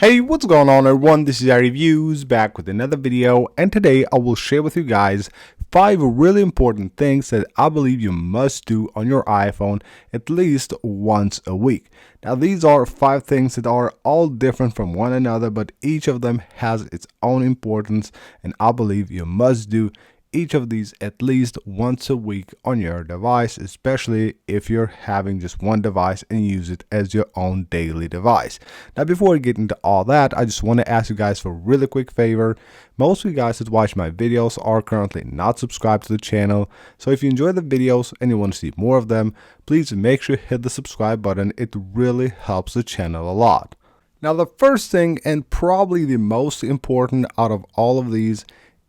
Hey, what's going on everyone? This is iReviews back with another video, and today I will share with you guys 5 really important things that I believe you must do on your iPhone at least once a week. Now these are 5 things that are all different from one another, but each of them has its own importance, and I believe you must do each of these at least once a week on your device, especially if you're having just one device and use it as your own daily device. Now before we get into all that, I just want to ask you guys for a really quick favor. Most of you guys that watch my videos are currently not subscribed to the channel, so if you enjoy the videos and you want to see more of them, please make sure you hit the subscribe button. It really helps the channel a lot. Now the first thing, and probably the most important out of all of these,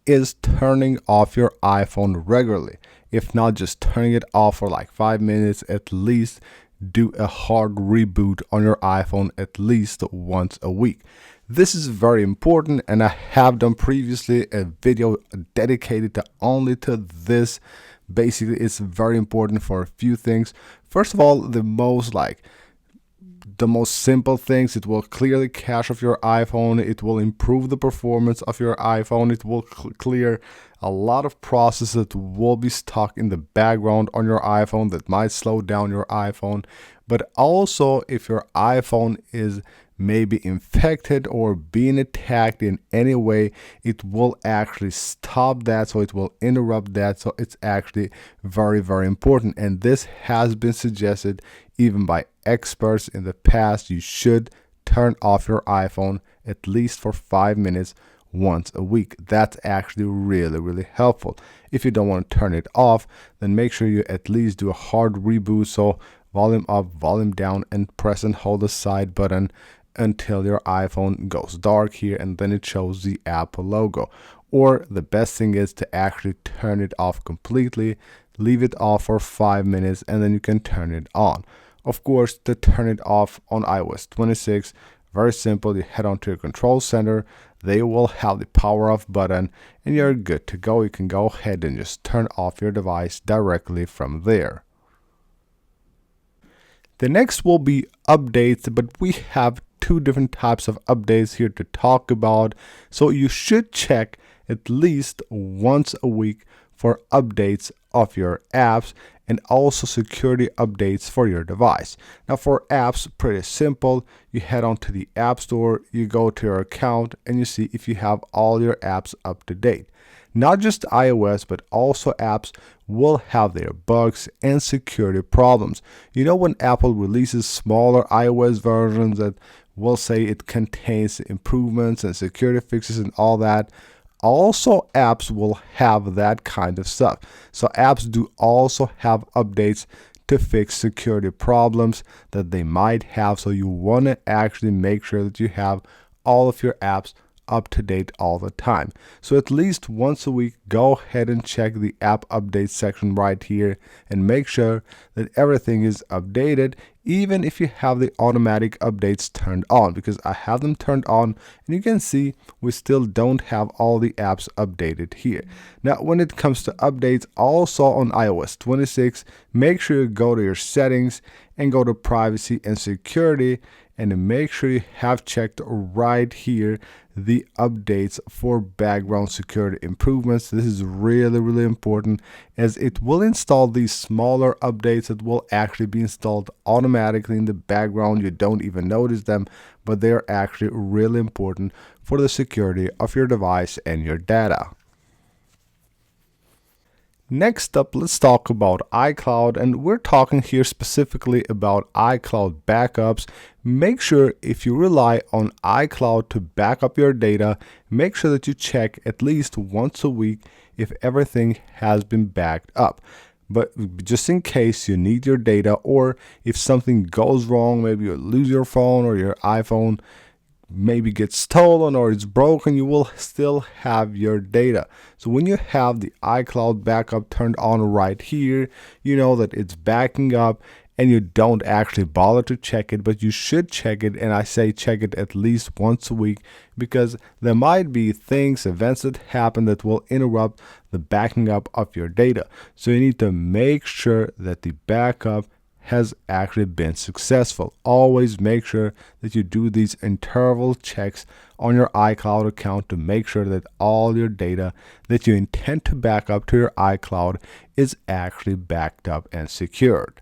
is turning off your iPhone regularly. If not just turning it off for like 5 minutes, at least do a hard reboot on your iPhone at least once a week. This is very important, and I have done previously a video dedicated only to this. Basically, it's very important for a few things. First of all, the most simple things: it will clearly cache off your iPhone, it will improve the performance of your iPhone, it will clear a lot of processes that will be stuck in the background on your iPhone that might slow down your iPhone. But also, if your iPhone is maybe infected or being attacked in any way, it will actually stop that, so it will interrupt that. So it's actually very important, and this has been suggested even by experts in the past. You should turn off your iPhone at least for 5 minutes once a week. That's actually really helpful. If you don't want to turn it off, then make sure you at least do a hard reboot, so volume up, volume down, and press and hold the side button until your iPhone goes dark here, and then it shows the Apple logo. Or the best thing is to actually turn it off completely, leave it off for 5 minutes, and then you can turn it on. Of course, to turn it off on iOS 26, very simple. You head on to your control center, they will have the power off button, and you're good to go. You can go ahead and just turn off your device directly from there. The next will be updates, but we have 2 different types of updates here to talk about. So you should check at least once a week for updates of your apps and also security updates for your device. Now for apps, pretty simple. You head on to the App Store, you go to your account, and you see if you have all your apps up to date. Not just iOS, but also apps will have their bugs and security problems. You know, when Apple releases smaller iOS versions that will say it contains improvements and security fixes and all that, also apps will have that kind of stuff. So apps do also have updates to fix security problems that they might have. So you want to actually make sure that you have all of your apps up to date all the time. So at least once a week, go ahead and check the app update section right here and make sure that everything is updated, even if you have the automatic updates turned on, because I have them turned on, and you can see we still don't have all the apps updated here. Now when it comes to updates also on iOS 26, make sure you go to your settings and go to privacy and security, and make sure you have checked right here the updates for background security improvements. This is really important, as it will install these smaller updates that will actually be installed automatically in the background. You don't even notice them, but they're actually really important for the security of your device and your data. Next up, let's talk about iCloud, and we're talking here specifically about iCloud backups. Make sure if you rely on iCloud to back up your data, make sure that you check at least once a week if everything has been backed up. But just in case you need your data, or if something goes wrong, maybe you lose your phone or your iPhone maybe gets stolen or it's broken, you will still have your data. So when you have the iCloud backup turned on right here, you know that it's backing up, and you don't actually bother to check it, but you should check it. And I say check it at least once a week, because there might be events that happen that will interrupt the backing up of your data. So you need to make sure that the backup has actually been successful. Always make sure that you do these interval checks on your iCloud account to make sure that all your data that you intend to back up to your iCloud is actually backed up and secured.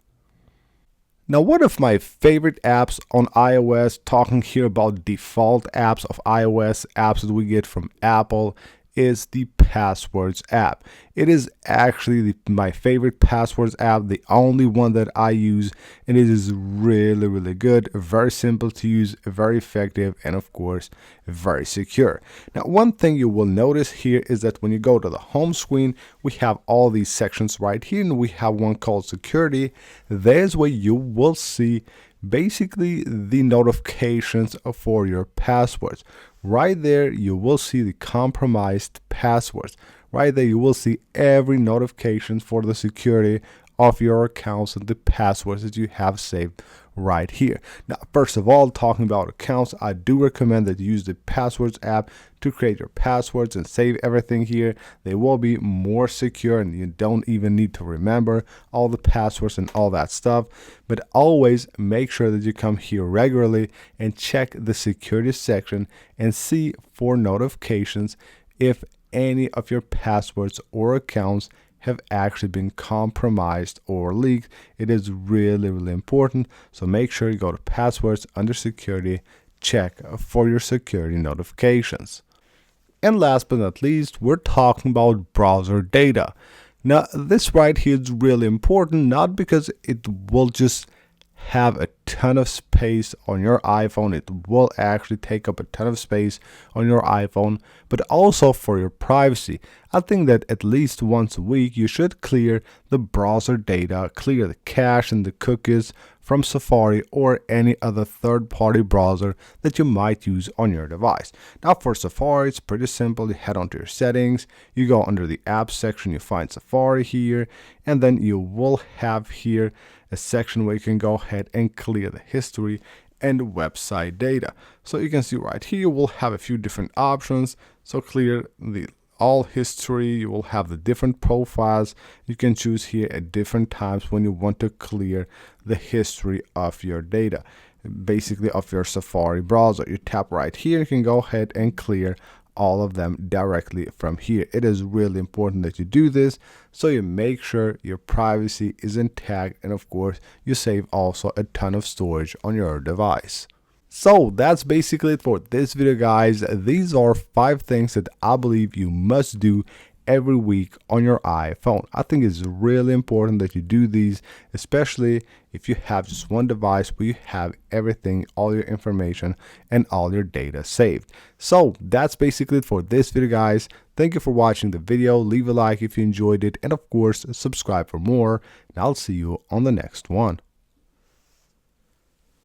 Now, one of my favorite apps on iOS, talking here about default apps of iOS, apps that we get from Apple, is the Passwords app. It is actually my favorite Passwords app, the only one that I use, and it is really, really good, very simple to use, very effective, and of course, very secure. Now, one thing you will notice here is that when you go to the home screen, we have all these sections right here, and we have one called Security. There's where you will see basically the notifications for your passwords. Right there, you will see the compromised passwords. Right there, you will see every notification for the security of your accounts and the passwords that you have saved right here. Now, first of all, talking about accounts, I do recommend that you use the Passwords app to create your passwords and save everything here. They will be more secure and you don't even need to remember all the passwords and all that stuff. But always make sure that you come here regularly and check the security section and see for notifications if any of your passwords or accounts have actually been compromised or leaked. It is really, really important. So make sure you go to Passwords under Security, check for your security notifications. And last but not least, we're talking about browser data. Now, this right here is really important, not because it will just have a ton of space on your iPhone, it will actually take up a ton of space on your iPhone, but also for your privacy. I think that at least once a week you should clear the browser data, clear the cache and the cookies from Safari or any other third-party browser that you might use on your device. Now for Safari, it's pretty simple. You head onto your settings, you go under the apps section, you find Safari here, and then you will have here a section where you can go ahead and clear the history and website data. So you can see right here, we'll have a few different options. So clear the all history, you will have the different profiles. You can choose here at different times when you want to clear the history of your data, basically of your Safari browser. You tap right here, you can go ahead and clear all of them directly from here. It is really important that you do this so you make sure your privacy is intact, and of course you save also a ton of storage on your device. So that's basically it for this video, guys. These are 5 things that I believe you must do every week on your iPhone. I think it's really important that you do these, especially if you have just one device where you have everything, all your information and all your data saved. So that's basically it for this video, guys. Thank you for watching the video. Leave a like if you enjoyed it, and of course subscribe for more, and I'll see you on the next one.